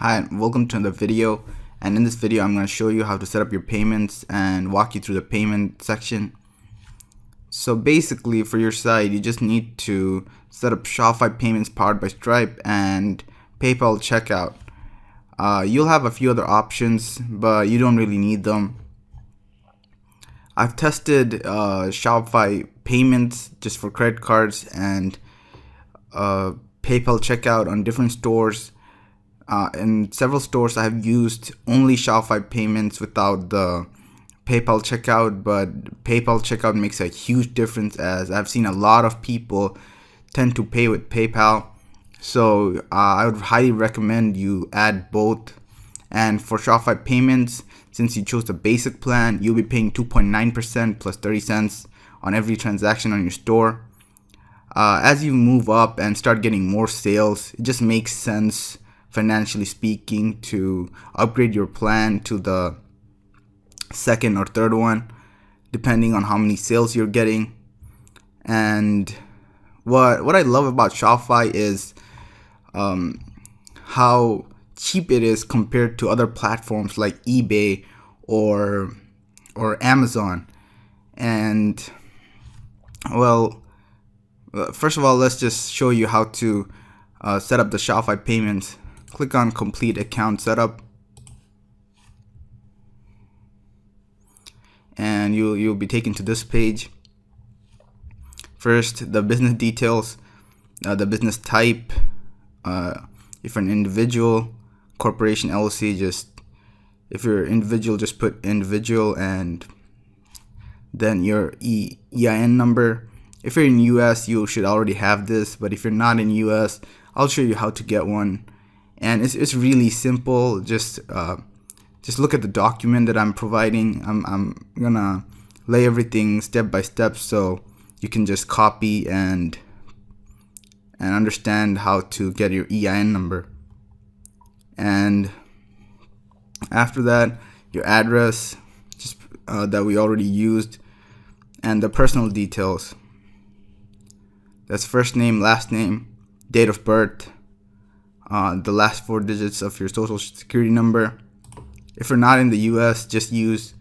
Hi, and welcome to another video. And in this video, I'm going to show you how to set up your payments and walk you through the payment section. So basically, for your site, you just need to set up Shopify Payments powered by Stripe and PayPal checkout. You'll have a few other options, but you don't really need them. I've tested Shopify Payments just for credit cards and PayPal checkout on different stores. In several stores, I have used only Shopify Payments without the PayPal checkout, but PayPal checkout makes a huge difference, as I've seen a lot of people tend to pay with PayPal. So I would highly recommend you add both. And for Shopify Payments, since you chose the basic plan, you'll be paying 2.9% plus 30 cents on every transaction on your store. As you move up and start getting more sales, it just makes sense, financially speaking, to upgrade your plan to the second or third one, depending on how many sales you're getting. And what I love about Shopify is how cheap it is compared to other platforms like eBay or Amazon. And well, first of all, let's just show you how to set up the Shopify Payments. Click on Complete Account Setup, and you'll be taken to this page. First, the business details, the business type. If you're an individual, corporation, LLC, if you're individual, just put individual, and then your EIN number. If you're in US, you should already have this, but if you're not in US, I'll show you how to get one. And it's really simple. Just look at the document that I'm providing. I'm gonna lay everything step by step so you can just copy and understand how to get your EIN number. And after that, your address, that we already used, and the personal details. That's first name, last name, date of birth, the last 4 digits of your social security number. If you're not in the US, just use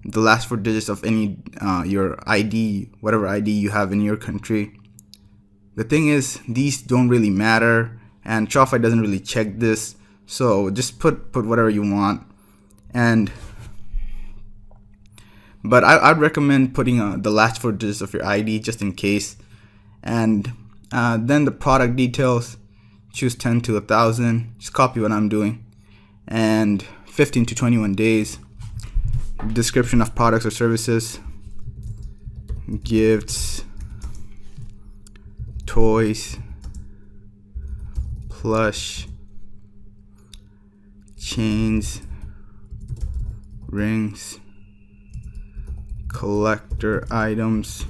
the last 4 digits of any your ID, whatever ID you have in your country. The thing is, these don't really matter, and Shopify doesn't really check this, so just put whatever you want. But I'd recommend putting the last 4 digits of your ID just in case. And then the product details, choose 10 to 1,000, just copy what I'm doing, and 15 to 21 days. Description of products or services, gifts, toys, plush, chains, rings, collector items,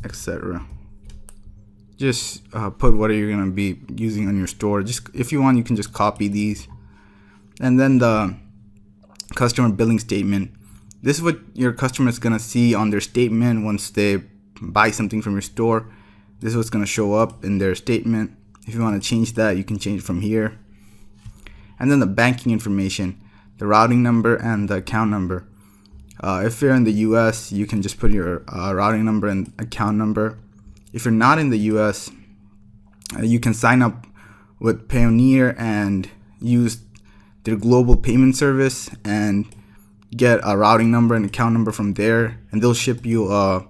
etc. Just put what you're gonna be using on your store. Just if you want, you can just copy these. And then the customer billing statement. This is what your customer is gonna see on their statement once they buy something from your store. This is what's gonna show up in their statement. If you want to change that, you can change it from here. And then the banking information, the routing number and the account number. If you're in the US, you can just put your routing number and account number. If you're not in the US, you can sign up with Payoneer and use their global payment service and get a routing number and account number from there, and they'll ship you a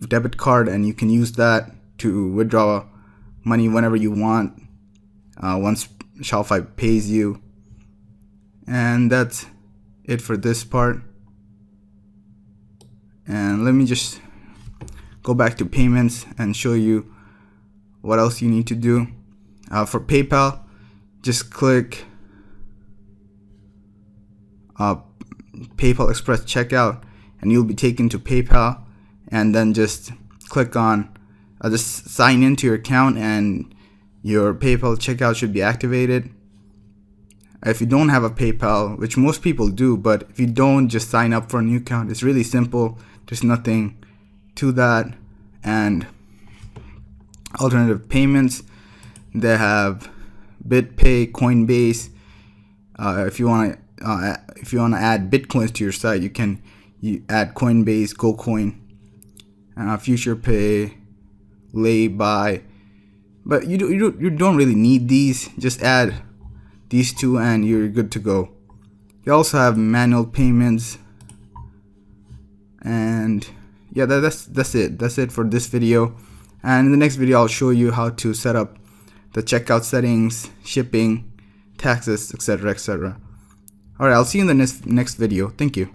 debit card, and you can use that to withdraw money whenever you want once Shopify pays you. And that's it for this part. And let me just go back to payments and show you what else you need to do. For PayPal, just click PayPal Express Checkout, and you'll be taken to PayPal. And then just click on just sign into your account, and your PayPal checkout should be activated. If you don't have a PayPal, which most people do, but if you don't, just sign up for a new account. It's really simple. There's nothing to that. And alternative payments, they have BitPay, Coinbase. If you want to add Bitcoins to your site, you add Coinbase, GoCoin, FuturePay, Lay, but you don't really need these. Just add these two and you're good to go. You also have manual payments, and yeah, that's it for this video. And in the next video I'll show you how to set up the checkout settings, shipping, taxes, etc. Alright, I'll see you in the next video. Thank you.